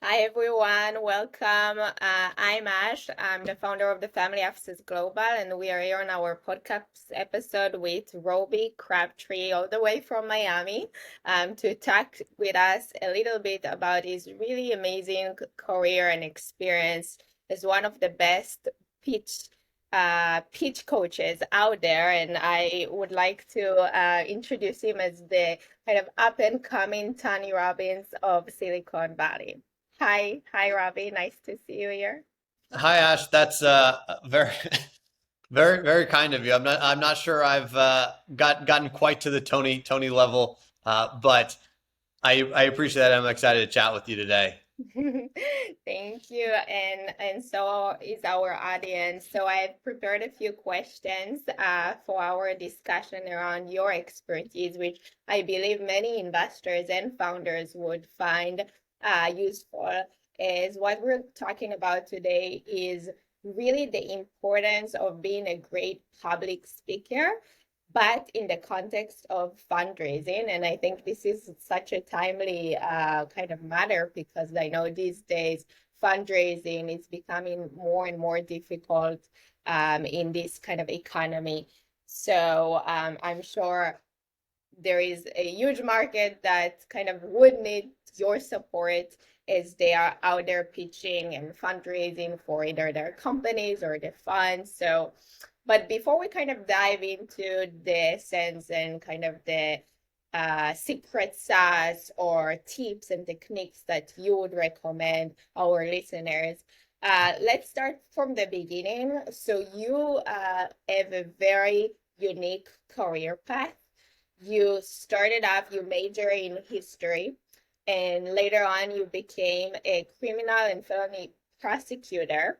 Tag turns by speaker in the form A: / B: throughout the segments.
A: Hi everyone, welcome. I'm Ash. I'm the founder of the Family Offices Global, and we are here on our podcast episode with Robbie Crabtree, all the way from Miami, to talk with us a little bit about his really amazing career and experience as one of the best pitch pitch coaches out there. And I would like to introduce him as the kind of up and coming Tony Robbins of Silicon Valley. Hi, Robbie. Nice to see you here.
B: Hi, Ash. That's very, very kind of you. I'm not sure I've gotten quite to the Tony level, but I appreciate that. I'm excited to chat with you today.
A: Thank you. And so is our audience. So I've prepared a few questions for our discussion around your expertise, which I believe many investors and founders would find useful. Is what we're talking about today is really the importance of being a great public speaker, but in the context of fundraising. And I think this is such a timely kind of matter because I know these days fundraising is becoming more and more difficult in this kind of economy. So I'm sure there is a huge market that kind of would need your support as they are out there pitching and fundraising for either their companies or the funds. So, but before we kind of dive into the sense and kind of the secret sauce or tips and techniques that you would recommend our listeners, let's start from the beginning. So you have a very unique career path. You started off, you major in history, and later on you became a criminal and felony prosecutor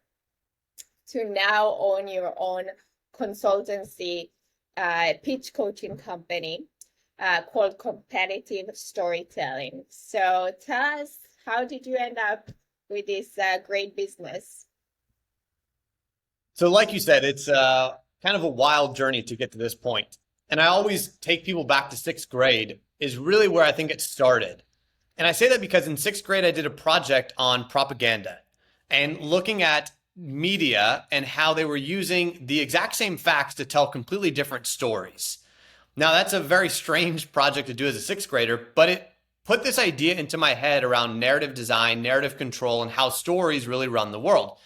A: to now own your own consultancy pitch coaching company called Competitive Storytelling. So tell us, how did you end up with this great business?
B: So, like you said, it's kind of a wild journey to get to this point. And I always take people back to sixth grade is really where I think it started. And I say that because in sixth grade, I did a project on propaganda and looking at media and how they were using the exact same facts to tell completely different stories. Now, that's a very strange project to do as a sixth grader, but it put this idea into my head around narrative design, narrative control, and how stories really run the world.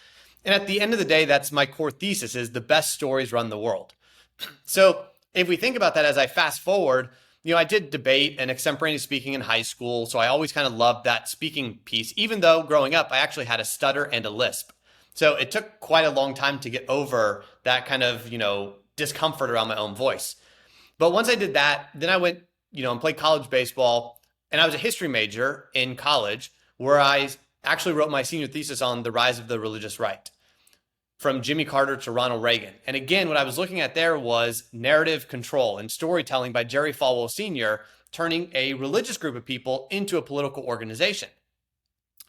B: And at the end of the day, that's my core thesis is the best stories run the world. So if we think about that as I fast forward, I did debate and extemporaneous speaking in high school. So I always kind of loved that speaking piece, even though growing up, I actually had a stutter and a lisp. So it took quite a long time to get over that kind of, discomfort around my own voice. But once I did that, then I went, and played college baseball. And I was a history major in college where I actually wrote my senior thesis on the rise of the religious right from Jimmy Carter to Ronald Reagan. And again, what I was looking at there was narrative control and storytelling by Jerry Falwell Sr., turning a religious group of people into a political organization.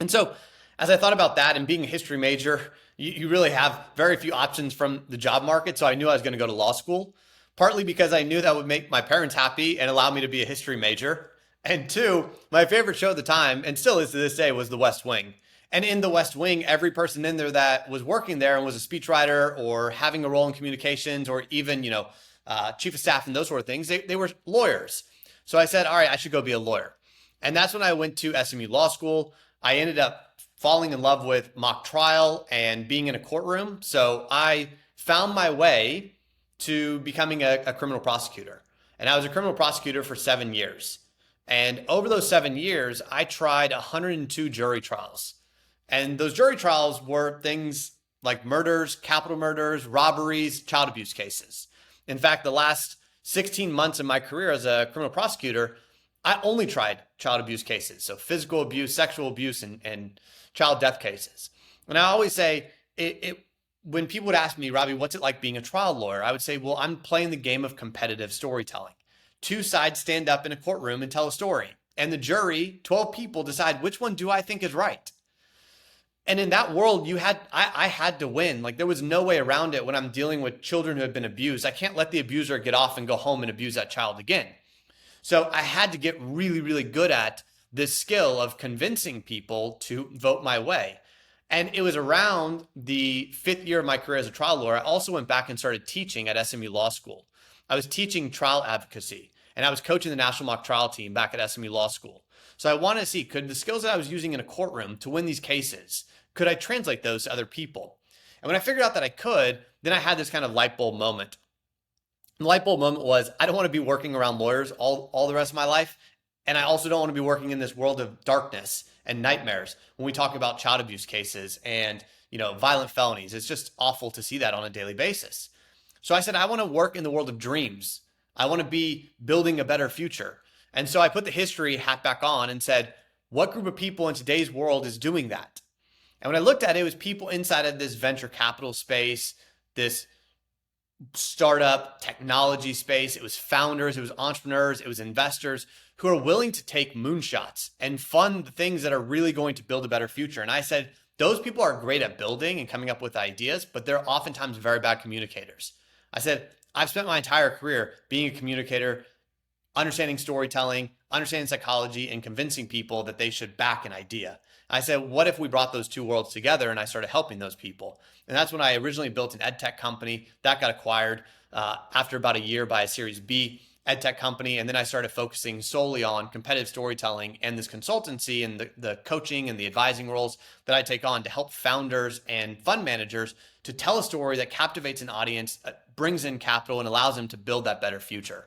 B: And so, as I thought about that and being a history major, you really have very few options from the job market. So I knew I was going to go to law school, partly because I knew that would make my parents happy and allow me to be a history major. And two, my favorite show at the time, and still is to this day, was The West Wing. And in the West Wing, every person in there that was working there and was a speechwriter or having a role in communications or even, chief of staff and those sort of things, they were lawyers. So I said, all right, I should go be a lawyer. And that's when I went to SMU Law School. I ended up falling in love with mock trial and being in a courtroom. So I found my way to becoming a criminal prosecutor. And I was a criminal prosecutor for 7 years. And over those 7 years, I tried 102 jury trials. And those jury trials were things like murders, capital murders, robberies, child abuse cases. In fact, the last 16 months of my career as a criminal prosecutor, I only tried child abuse cases. So physical abuse, sexual abuse, and child death cases. And I always say, when people would ask me, Robbie, what's it like being a trial lawyer? I would say, well, I'm playing the game of competitive storytelling. Two sides stand up in a courtroom and tell a story. And the jury, 12 people, decide which one do I think is right. And in that world, I had to win. Like there was no way around it when I'm dealing with children who have been abused. I can't let the abuser get off and go home and abuse that child again. So I had to get really, really good at this skill of convincing people to vote my way. And it was around the 5th year of my career as a trial lawyer. I also went back and started teaching at SMU Law School. I was teaching trial advocacy, and I was coaching the national mock trial team back at SMU Law School. So I wanted to see, could the skills that I was using in a courtroom to win these cases, could I translate those to other people? And when I figured out that I could, then I had this kind of light bulb moment. And the light bulb moment was, I don't want to be working around lawyers all the rest of my life. And I also don't want to be working in this world of darkness and nightmares when we talk about child abuse cases and, violent felonies. It's just awful to see that on a daily basis. So I said, I want to work in the world of dreams. I want to be building a better future. And so I put the history hat back on and said, what group of people in today's world is doing that? And when I looked at it, it was people inside of this venture capital space, this startup technology space. It was founders, it was entrepreneurs, it was investors who are willing to take moonshots and fund the things that are really going to build a better future. And I said, those people are great at building and coming up with ideas, but they're oftentimes very bad communicators. I said, I've spent my entire career being a communicator, understanding storytelling, understanding psychology, and convincing people that they should back an idea. I said, what if we brought those two worlds together and I started helping those people? And that's when I originally built an ed tech company that got acquired after about a year by a Series B ed tech company. And then I started focusing solely on competitive storytelling and this consultancy and the coaching and the advising roles that I take on to help founders and fund managers to tell a story that captivates an audience, brings in capital, and allows them to build that better future.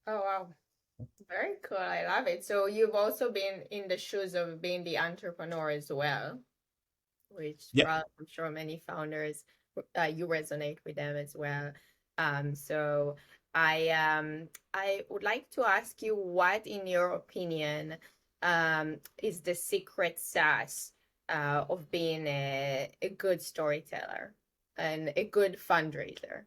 A: Oh, wow. Very cool. I love it. So you've also been in the shoes of being the entrepreneur as well, which
B: Yep.
A: I'm sure many founders, you resonate with them as well. So I would like to ask you, what, in your opinion, is the secret sauce of being a good storyteller and a good fundraiser?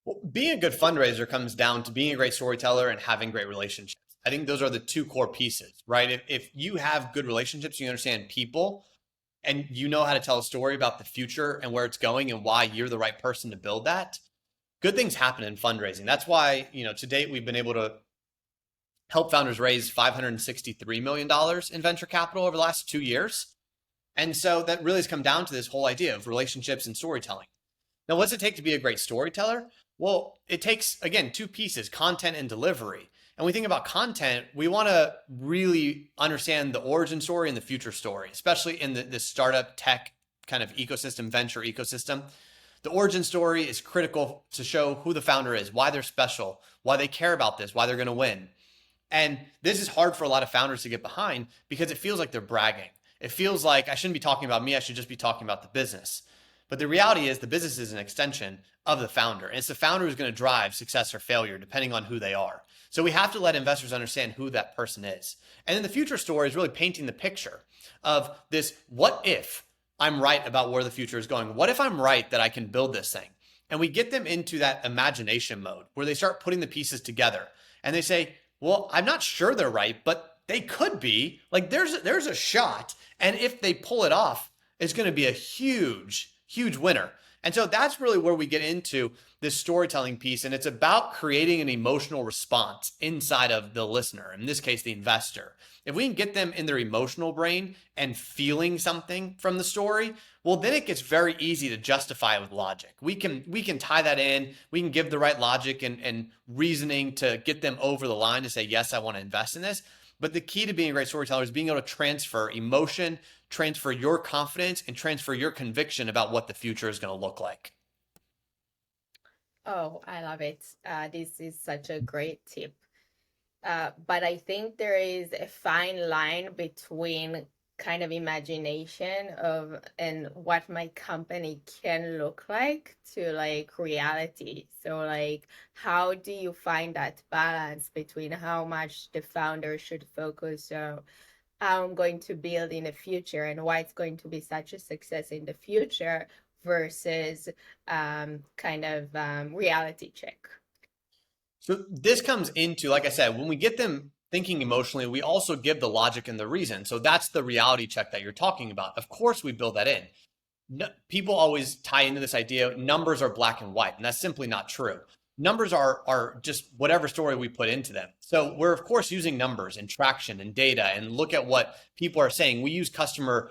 B: Well, being a good fundraiser comes down to being a great storyteller and having great relationships. I think those are the two core pieces, right? If you have good relationships, you understand people, and you know how to tell a story about the future and where it's going and why you're the right person to build that, good things happen in fundraising. That's why, to date, we've been able to help founders raise $563 million in venture capital over the last 2 years. And so that really has come down to this whole idea of relationships and storytelling. Now, what's it take to be a great storyteller? Well, it takes, again, two pieces, content and delivery. And when we think about content, we want to really understand the origin story and the future story, especially in the startup tech kind of ecosystem, venture ecosystem. The origin story is critical to show who the founder is, why they're special, why they care about this, why they're going to win. And this is hard for a lot of founders to get behind because it feels like they're bragging. It feels like I shouldn't be talking about me, I should just be talking about the business. But the reality is the business is an extension of the founder. And it's the founder who's going to drive success or failure depending on who they are. So we have to let investors understand who that person is. And then the future story is really painting the picture of this, what if I'm right about where the future is going? What if I'm right that I can build this thing? And we get them into that imagination mode where they start putting the pieces together and they say, well, I'm not sure they're right, but they could be. Like there's a shot. And if they pull it off, it's going to be a huge winner. And so that's really where we get into this storytelling piece. And it's about creating an emotional response inside of the listener, in this case, the investor. If we can get them in their emotional brain and feeling something from the story, well, then it gets very easy to justify it with logic. We can tie that in. We can give the right logic and reasoning to get them over the line to say, yes, I want to invest in this. But the key to being a great storyteller is being able to transfer emotion, transfer your confidence, and transfer your conviction about what the future is going to look like.
A: Oh, I love it. This is such a great tip. But I think there is a fine line between kind of imagination of and what my company can look like to like reality. So like, how do you find that balance between how much the founder should focus on how I'm going to build in the future and why it's going to be such a success in the future versus reality check?
B: So this comes into, like I said, when we get them thinking emotionally, we also give the logic and the reason. So that's the reality check that you're talking about. Of course, we build that in. No, people always tie into this idea numbers are black and white, and that's simply not true. numbers are just whatever story we put into them. So we're of course using numbers and traction and data and look at what people are saying. We use customer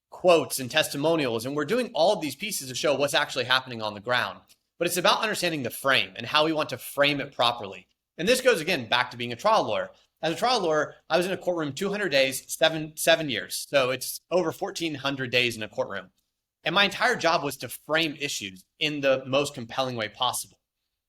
B: quotes and testimonials, and we're doing all of these pieces to show what's actually happening on the ground. But it's about understanding the frame and how we want to frame it properly. And this goes again back to being a trial lawyer. As a trial lawyer, I was in a courtroom 200 days, seven years. So it's over 1,400 days in a courtroom. And my entire job was to frame issues in the most compelling way possible.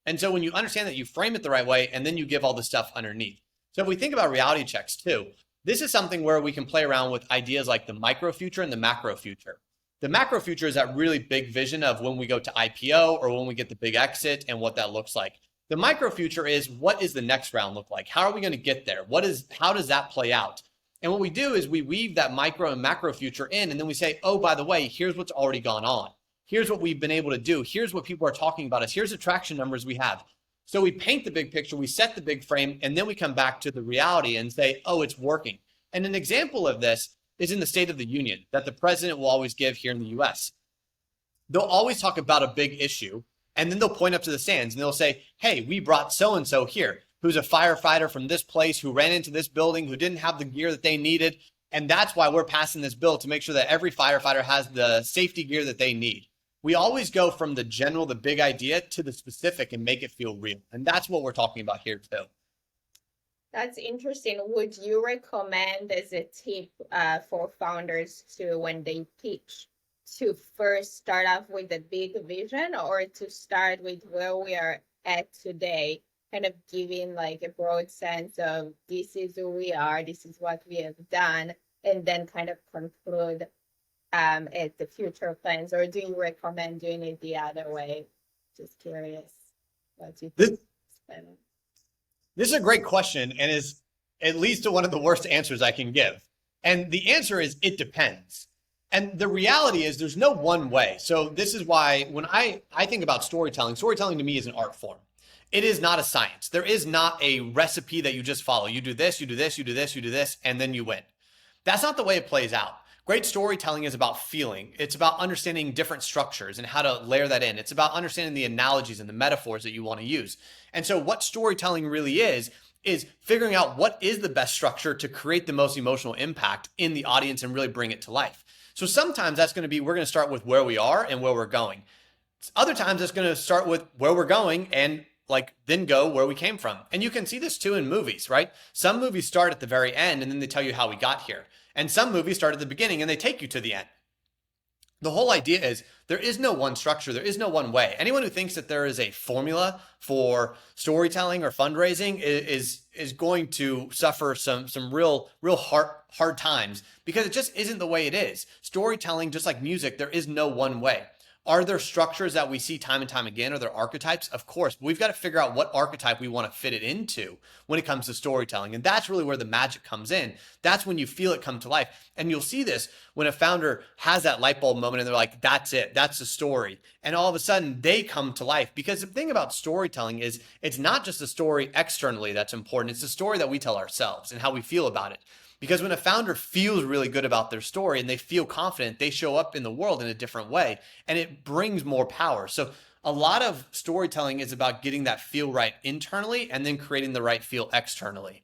B: And so when you understand that, you frame it the right way, and then you give all the stuff underneath. So if we think about reality checks too, this is something where we can play around with ideas like the micro future and the macro future. The macro future is that really big vision of when we go to IPO or when we get the big exit and what that looks like. The micro future is, what is the next round look like? How are we going to get there? How does that play out? And what we do is we weave that micro and macro future in, and then we say, oh, by the way, here's what's already gone on. Here's what we've been able to do. Here's what people are talking about us. Here's the traction numbers we have. So we paint the big picture, we set the big frame, and then we come back to the reality and say, oh, it's working. And an example of this is in the State of the Union that the president will always give here in the US. They'll always talk about a big issue, and then they'll point up to the stands and they'll say, hey, we brought so-and-so here, who's a firefighter from this place, who ran into this building, who didn't have the gear that they needed. And that's why we're passing this bill, to make sure that every firefighter has the safety gear that they need. We always go from the general, the big idea, to the specific and make it feel real. And that's what we're talking about here too.
A: That's interesting. Would you recommend as a tip for founders to, when they pitch, to first start off with a big vision, or to start with where we are at today, kind of giving like a broad sense of this is who we are, this is what we have done, and then kind of conclude at the future plans? Or do you recommend doing it the other way? Just curious what you think.
B: This is a great question, and is at least one of the worst answers I can give. And the answer is, it depends. And the reality is, there's no one way. So this is why when I think about storytelling to me is an art form. It is not a science. There is not a recipe that you just follow. You do this, you do this, you do this, you do this, and then you win. That's not the way it plays out. Great storytelling is about feeling. It's about understanding different structures and how to layer that in. It's about understanding the analogies and the metaphors that you want to use. And so what storytelling really is figuring out what is the best structure to create the most emotional impact in the audience and really bring it to life. So sometimes that's going to be, we're going to start with where we are and where we're going. Other times it's going to start with where we're going and then go where we came from. And you can see this too in movies, right? Some movies start at the very end and then they tell you how we got here. And some movies start at the beginning and they take you to the end. The whole idea is there is no one structure. There is no one way. Anyone who thinks that there is a formula for storytelling or fundraising is going to suffer some real hard times, because it just isn't the way it is. Storytelling, just like music, there is no one way. Are there structures that we see time and time again? Are there archetypes? Of course, but we've got to figure out what archetype we want to fit it into when it comes to storytelling. And that's really where the magic comes in. That's when you feel it come to life. And you'll see this when a founder has that light bulb moment and they're like, that's it, that's the story. And all of a sudden they come to life. Because the thing about storytelling is it's not just a story externally that's important. It's the story that we tell ourselves and how we feel about it. Because when a founder feels really good about their story and they feel confident, they show up in the world in a different way, and it brings more power. So a lot of storytelling is about getting that feel right internally and then creating the right feel externally.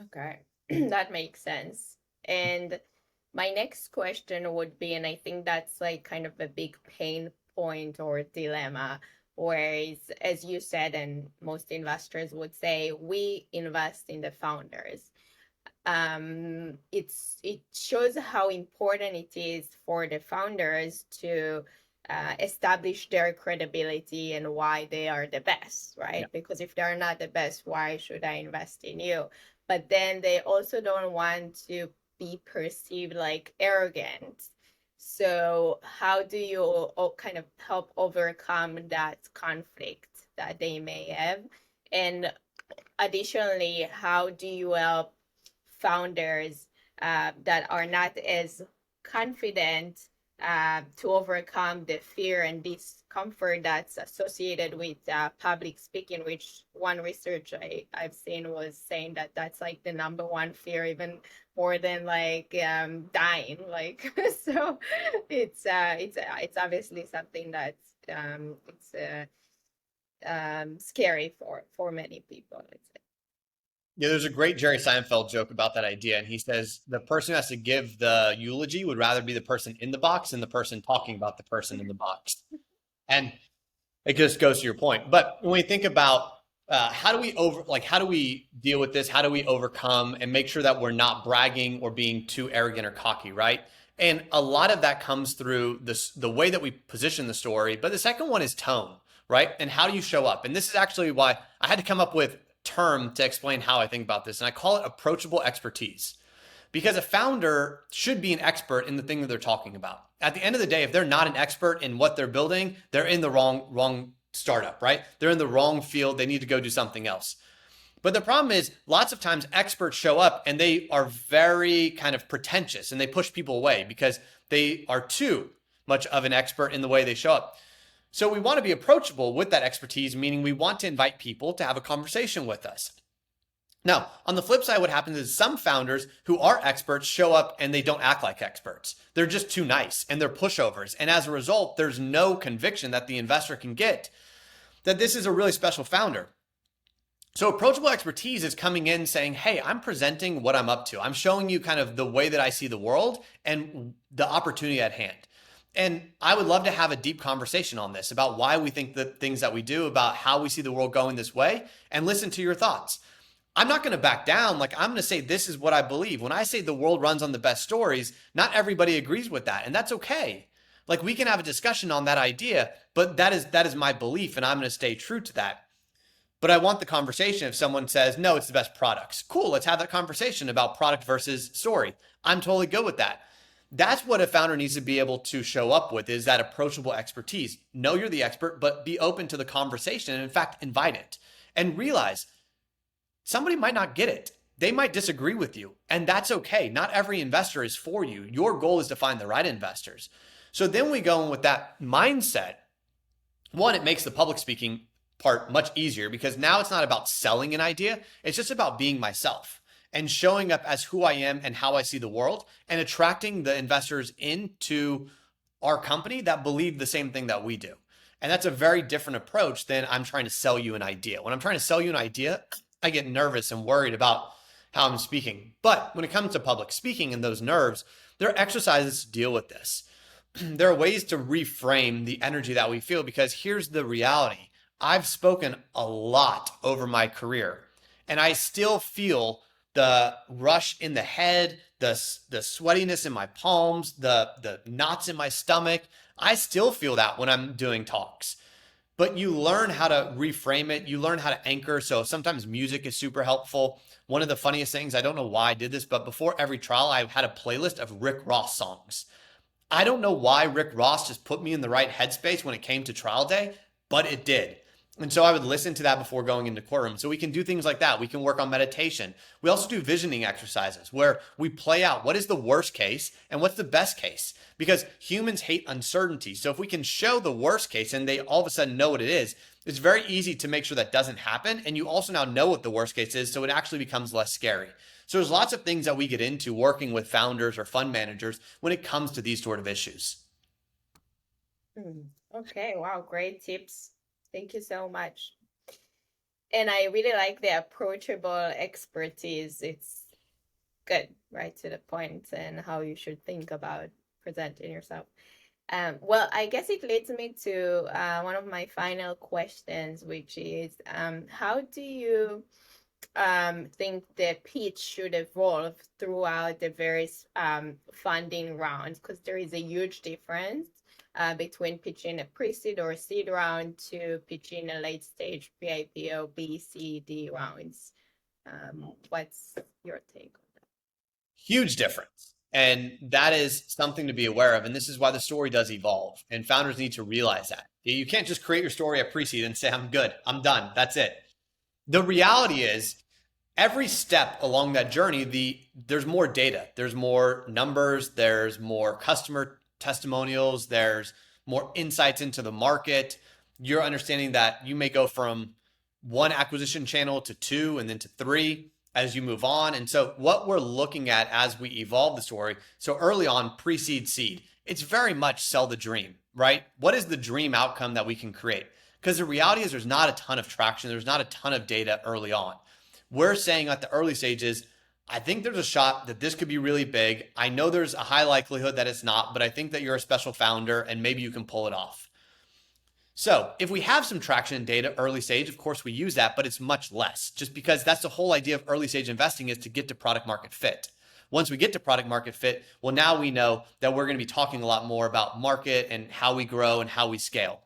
A: Okay, that makes sense. And my next question would be, and I think that's like kind of a big pain point or dilemma, whereas, as you said, and most investors would say, we invest in the founders. It shows how important it is for the founders to establish their credibility and why they are the best, right? Yeah. Because if they're not the best, why should I invest in you? But then they also don't want to be perceived like arrogant. So how do you kind of help overcome that conflict that they may have? And additionally, how do you help founders that are not as confident to overcome the fear and discomfort that's associated with public speaking, which one research I've seen was saying that that's like the number one fear, even more than like dying. Like so, it's obviously something that's scary for many people, let's say.
B: Yeah, there's a great Jerry Seinfeld joke about that idea. And he says the person who has to give the eulogy would rather be the person in the box than the person talking about the person in the box. And it just goes to your point. But when we think about how do we deal with this? How do we overcome and make sure that we're not bragging or being too arrogant or cocky, right? And a lot of that comes through the way that we position the story. But the second one is tone, right? And how do you show up? And this is actually why I had to come up with term to explain how I think about this. And I call it approachable expertise because a founder should be an expert in the thing that they're talking about. At the end of the day, if they're not an expert in what they're building, they're in the wrong startup, right? They're in the wrong field. They need to go do something else. But the problem is lots of times experts show up and they are very kind of pretentious and they push people away because they are too much of an expert in the way they show up. So we want to be approachable with that expertise, meaning we want to invite people to have a conversation with us. Now, on the flip side, what happens is some founders who are experts show up and they don't act like experts. They're just too nice and they're pushovers. And as a result, there's no conviction that the investor can get that this is a really special founder. So approachable expertise is coming in saying, hey, I'm presenting what I'm up to. I'm showing you kind of the way that I see the world and the opportunity at hand. And I would love to have a deep conversation on this about why we think the things that we do, about how we see the world going this way, and listen to your thoughts. I'm not going to back down. Like, I'm going to say, this is what I believe. When I say the world runs on the best stories, not everybody agrees with that. And that's okay. Like, we can have a discussion on that idea, but that is my belief. And I'm going to stay true to that. But I want the conversation if someone says, no, it's the best products. Cool. Let's have that conversation about product versus story. I'm totally good with that. That's what a founder needs to be able to show up with, is that approachable expertise. Know you're the expert, but be open to the conversation. And in fact, invite it and realize somebody might not get it. They might disagree with you, and that's okay. Not every investor is for you. Your goal is to find the right investors. So then we go in with that mindset. One, it makes the public speaking part much easier because now it's not about selling an idea. It's just about being myself and showing up as who I am and how I see the world and attracting the investors into our company that believe the same thing that we do. And that's a very different approach than I'm trying to sell you an idea. When I'm trying to sell you an idea, I get nervous and worried about how I'm speaking. But when it comes to public speaking and those nerves, there are exercises to deal with this. There are ways to reframe the energy that we feel, because here's the reality. I've spoken a lot over my career, and I still feel the rush in the head, the sweatiness in my palms, the knots in my stomach. I still feel that when I'm doing talks. But you learn how to reframe it. You learn how to anchor. So sometimes music is super helpful. One of the funniest things, I don't know why I did this, but before every trial, I had a playlist of Rick Ross songs. I don't know why Rick Ross just put me in the right headspace when it came to trial day, but it did. And so I would listen to that before going into courtroom. So we can do things like that. We can work on meditation. We also do visioning exercises where we play out what is the worst case and what's the best case, because humans hate uncertainty. So if we can show the worst case and they all of a sudden know what it is, it's very easy to make sure that doesn't happen. And you also now know what the worst case is, so it actually becomes less scary. So there's lots of things that we get into working with founders or fund managers when it comes to these sort of issues.
A: Okay, wow, great tips. Thank you so much. And I really like the approachable expertise. It's good, right to the point, and how you should think about presenting yourself. Well, I guess it leads me to one of my final questions, which is how do you think the pitch should evolve throughout the various funding rounds? Because there is a huge difference between pitching a pre-seed or a seed round to pitching a late stage pre-IPO, B, C, D rounds. What's your take on that?
B: Huge difference. And that is something to be aware of. And this is why the story does evolve. And founders need to realize that. You can't just create your story at pre-seed and say, I'm good, I'm done, that's it. The reality is, every step along that journey, there's more data, there's more numbers, there's more customer testimonials, there's more insights into the market. You're understanding that you may go from one acquisition channel to two and then to three as you move on. And so what we're looking at as we evolve the story, so early on, pre-seed, seed, it's very much sell the dream, right? What is the dream outcome that we can create? Because the reality is there's not a ton of traction. There's not a ton of data early on. We're saying at the early stages, I think there's a shot that this could be really big. I know there's a high likelihood that it's not, but I think that you're a special founder and maybe you can pull it off. So if we have some traction in data early stage, of course we use that, but it's much less just because that's the whole idea of early stage investing is to get to product market fit. Once we get to product market fit, well, now we know that we're going to be talking a lot more about market and how we grow and how we scale.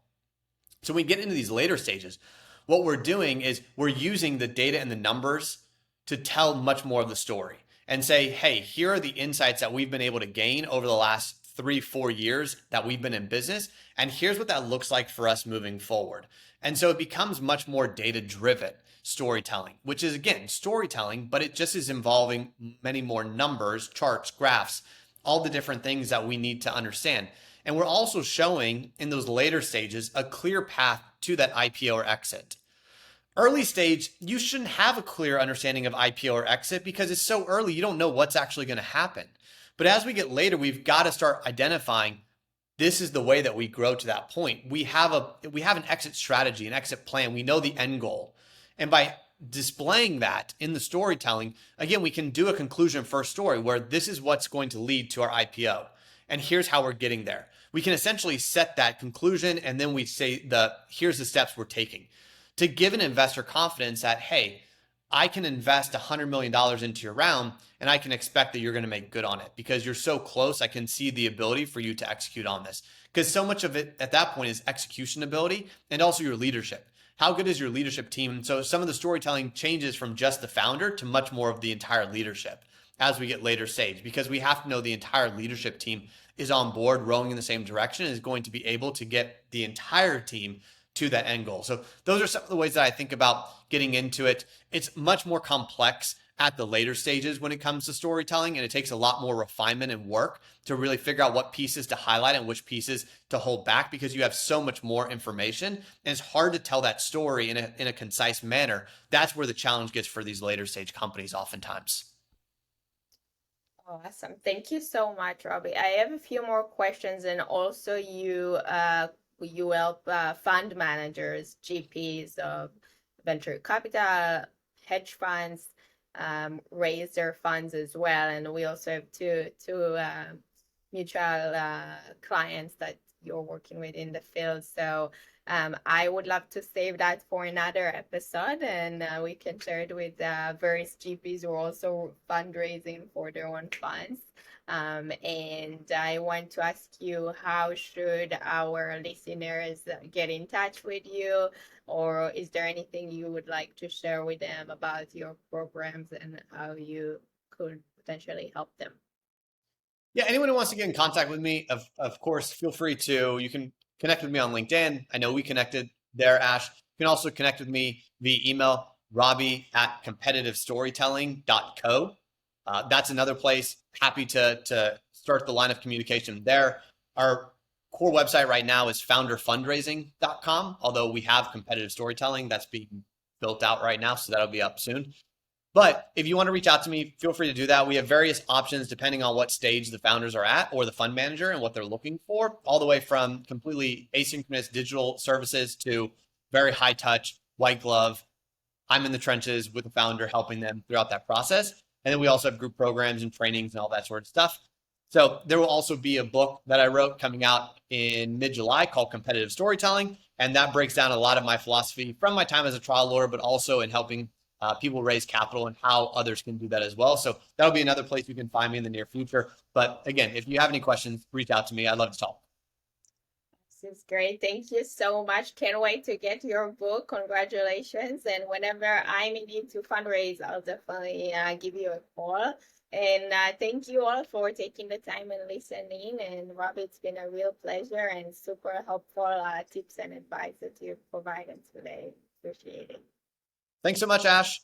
B: So when we get into these later stages, what we're doing is we're using the data and the numbers to tell much more of the story and say, hey, here are the insights that we've been able to gain over the last 3-4 years that we've been in business. And here's what that looks like for us moving forward. And so it becomes much more data-driven storytelling, which is, again, storytelling, but it just is involving many more numbers, charts, graphs, all the different things that we need to understand. And we're also showing in those later stages a clear path to that IPO or exit. Early stage, you shouldn't have a clear understanding of IPO or exit because it's so early, you don't know what's actually going to happen. But as we get later, we've got to start identifying this is the way that we grow to that point. We have an exit strategy, an exit plan. We know the end goal. And by displaying that in the storytelling, again, we can do a conclusion first story where this is what's going to lead to our IPO. And here's how we're getting there. We can essentially set that conclusion and then we say here's the steps we're taking to give an investor confidence that, hey, I can invest $100 million into your round and I can expect that you're going to make good on it because you're so close. I can see the ability for you to execute on this because so much of it at that point is execution ability and also your leadership. How good is your leadership team? So some of the storytelling changes from just the founder to much more of the entire leadership as we get later stage because we have to know the entire leadership team is on board rowing in the same direction and is going to be able to get the entire team to that end goal. So those are some of the ways that I think about getting into it. It's much more complex at the later stages when it comes to storytelling, and it takes a lot more refinement and work to really figure out what pieces to highlight and which pieces to hold back because you have so much more information and it's hard to tell that story in a concise manner. That's where the challenge gets for these later stage companies oftentimes.
A: Awesome. Thank you so much, Robbie. I have a few more questions, and also you help fund managers, GPs of venture capital, hedge funds, raise their funds as well. And we also have two mutual clients that you're working with in the field. So I would love to save that for another episode, and we can share it with various GPs who are also fundraising for their own funds. And I want to ask you, how should our listeners get in touch with you? Or is there anything you would like to share with them about your programs and how you could potentially help them?
B: Yeah, anyone who wants to get in contact with me, of course, feel free to. You can connect with me on LinkedIn. I know we connected there, Ash. You can also connect with me via email, robbie@competitivestorytelling.co. That's another place. Happy to start the line of communication there. Our core website right now is founderfundraising.com, although we have competitive storytelling that's being built out right now, so that'll be up soon. But if you want to reach out to me, feel free to do that. We have various options depending on what stage the founders are at or the fund manager and what they're looking for, all the way from completely asynchronous digital services to very high touch, white glove. I'm in the trenches with the founder helping them throughout that process. And then we also have group programs and trainings and all that sort of stuff. So there will also be a book that I wrote coming out in mid-July called Competitive Storytelling. And that breaks down a lot of my philosophy from my time as a trial lawyer, but also in helping people raise capital and how others can do that as well. So that'll be another place you can find me in the near future. But again, if you have any questions, reach out to me. I'd love to talk.
A: This is great. Thank you so much. Can't wait to get your book. Congratulations. And whenever I'm needing to fundraise, I'll definitely give you a call. And thank you all for taking the time and listening. And Robbie, it's been a real pleasure and super helpful tips and advice that you've provided today. Appreciate it.
B: Thanks so much, Ash.